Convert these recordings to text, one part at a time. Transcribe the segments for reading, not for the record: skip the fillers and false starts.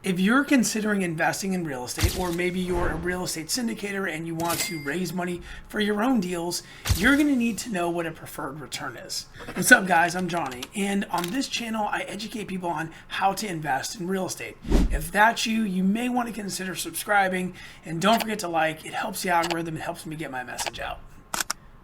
If you're considering investing in real estate, or maybe you're a real estate syndicator and you want to raise money for your own deals, you're going to need to know what a preferred return is. What's up, guys? I'm Johnny, and on this channel, I educate people on how to invest in real estate. If that's you, you may want to consider subscribing, and don't forget to like. It helps the algorithm. It helps me get my message out.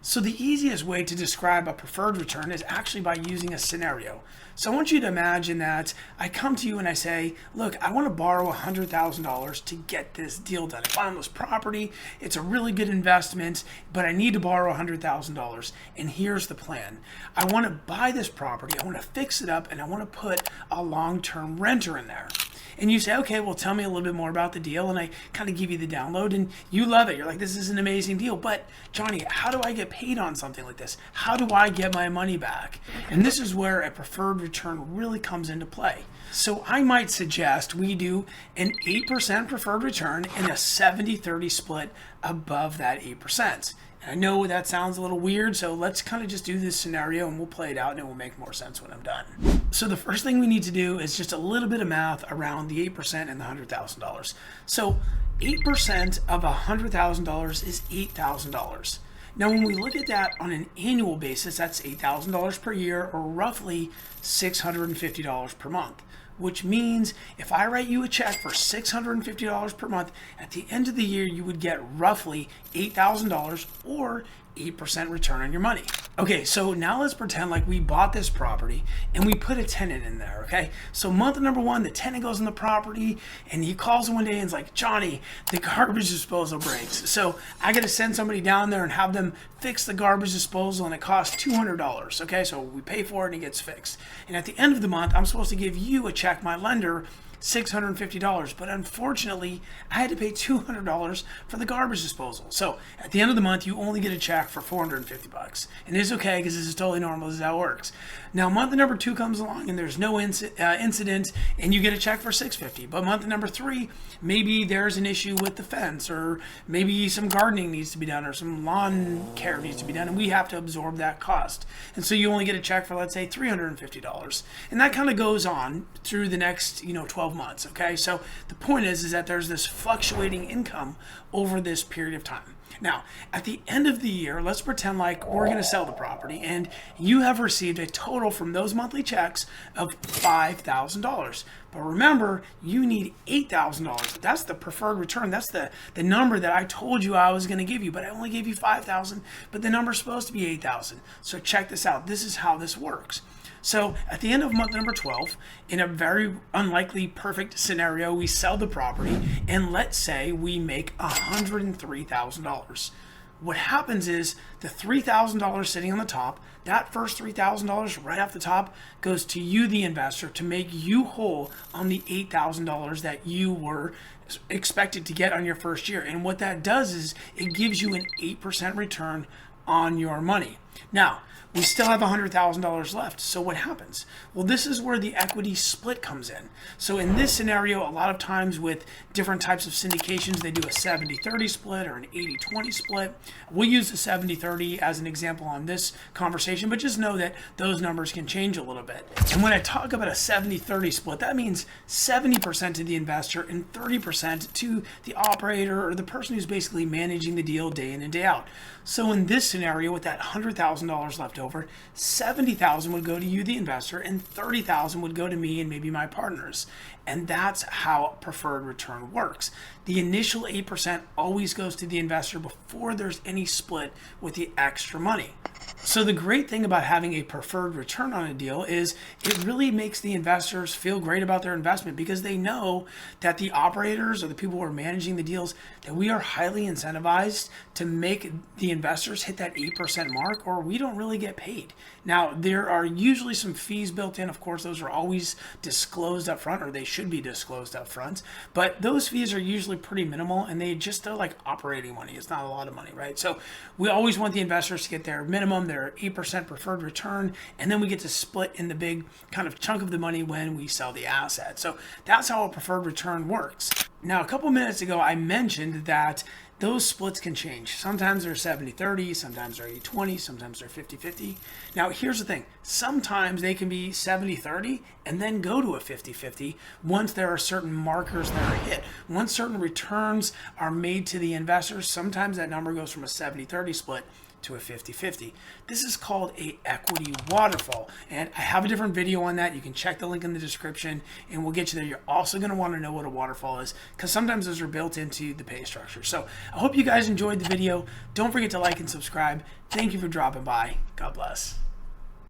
So the easiest way to describe a preferred return is actually by using a scenario. So I want you to imagine that I come to you and I say, look, I want to borrow $100,000 to get this deal done. I found this property, it's a really good investment, but I need to borrow $100,000. And here's the plan. I want to buy this property, I want to fix it up, and I want to put a long-term renter in there. And you say, okay, well, tell me a little bit more about the deal. And I kind of give you the download and you love it. You're like, this is an amazing deal. But Johnny, how do I get paid on something like this? How do I get my money back? And this is where a preferred return really comes into play. So I might suggest we do an 8% preferred return and a 70-30 split above that 8%. I know that sounds a little weird, so let's kind of just do this scenario and we'll play it out and it will make more sense when I'm done. So the first thing we need to do is just a little bit of math around the 8% and the $100,000. So 8% of $100,000 is $8,000. Now, when we look at that on an annual basis, that's $8,000 per year, or roughly $650 per month. Which means if I write you a check for $650 per month, at the end of the year, you would get roughly $8,000 or 8% return on your money. Okay, so now let's pretend like we bought this property and we put a tenant in there, okay? So month number one, the tenant goes in the property and he calls one day and is like, Johnny, the garbage disposal breaks. So I got to send somebody down there and have them fix the garbage disposal, and it costs $200, okay? So we pay for it and it gets fixed. And at the end of the month, I'm supposed to give you a check, my lender, $650, but unfortunately I had to pay $200 for the garbage disposal. So at the end of the month, you only get a check for $450, and it's okay because this is totally normal. This is how it works. Now month number two comes along and there's no incident, and you get a check for $650. But month number three, maybe there's an issue with the fence, or maybe some gardening needs to be done, or some lawn care needs to be done, and we have to absorb that cost. And so you only get a check for, let's say, $350, and that kind of goes on through the next 12 months. Okay, so the point is that there's this fluctuating income over this period of time. Now, at the end of the year, let's pretend like we're going to sell the property and you have received a total from those monthly checks of $5,000. But remember, you need $8,000. That's the preferred return. That's the number that I told you I was going to give you, but I only gave you $5,000, but the number's supposed to be $8,000. So check this out. This is how this works. So at the end of month number 12, in a very unlikely perfect scenario, we sell the property and let's say we make $103,000. What happens is the $3,000 sitting on the top, that first $3,000 right off the top goes to you, the investor, to make you whole on the $8,000 that you were expected to get on your first year. And what that does is it gives you an 8% return on your money. Now, we still have $100,000 left. So what happens? Well, this is where the equity split comes in. So in this scenario, a lot of times with different types of syndications, they do a 70-30 split or an 80-20 split. We'll use the 70-30 as an example on this conversation, but just know that those numbers can change a little bit. And when I talk about a 70-30 split, that means 70% to the investor and 30% to the operator or the person who's basically managing the deal day in and day out. So in this scenario, with that $100,000 left over, $70,000 would go to you, the investor, and $30,000 would go to me and maybe my partners. And that's how preferred return works. The initial 8% always goes to the investor before there's any split with the extra money. So the great thing about having a preferred return on a deal is it really makes the investors feel great about their investment, because they know that the operators or the people who are managing the deals, that we are highly incentivized to make the investors hit that 8% mark, or we don't really get paid. Now, there are usually some fees built in. Of course, those are always disclosed up front, or they should be disclosed up front, but those fees are usually pretty minimal, and they're like operating money. It's not a lot of money, right? So we always want the investors to get their minimum, their 8% preferred return, and then we get to split in the big kind of chunk of the money when we sell the asset. So that's how a preferred return works. Now, a couple minutes ago, I mentioned that those splits can change. Sometimes they're 70-30, sometimes they're 80-20, sometimes they're 50-50. Now, here's the thing. Sometimes they can be 70-30 and then go to a 50-50 once there are certain markers that are hit. Once certain returns are made to the investors, sometimes that number goes from a 70-30 split to a 50-50. This is called a equity waterfall, and I have a different video on that. You can check the link in the description and we'll get you there. You're also going to want to know what a waterfall is because sometimes those are built into the pay structure. So I hope you guys enjoyed the video. Don't forget to like and subscribe. Thank you for dropping by. God bless.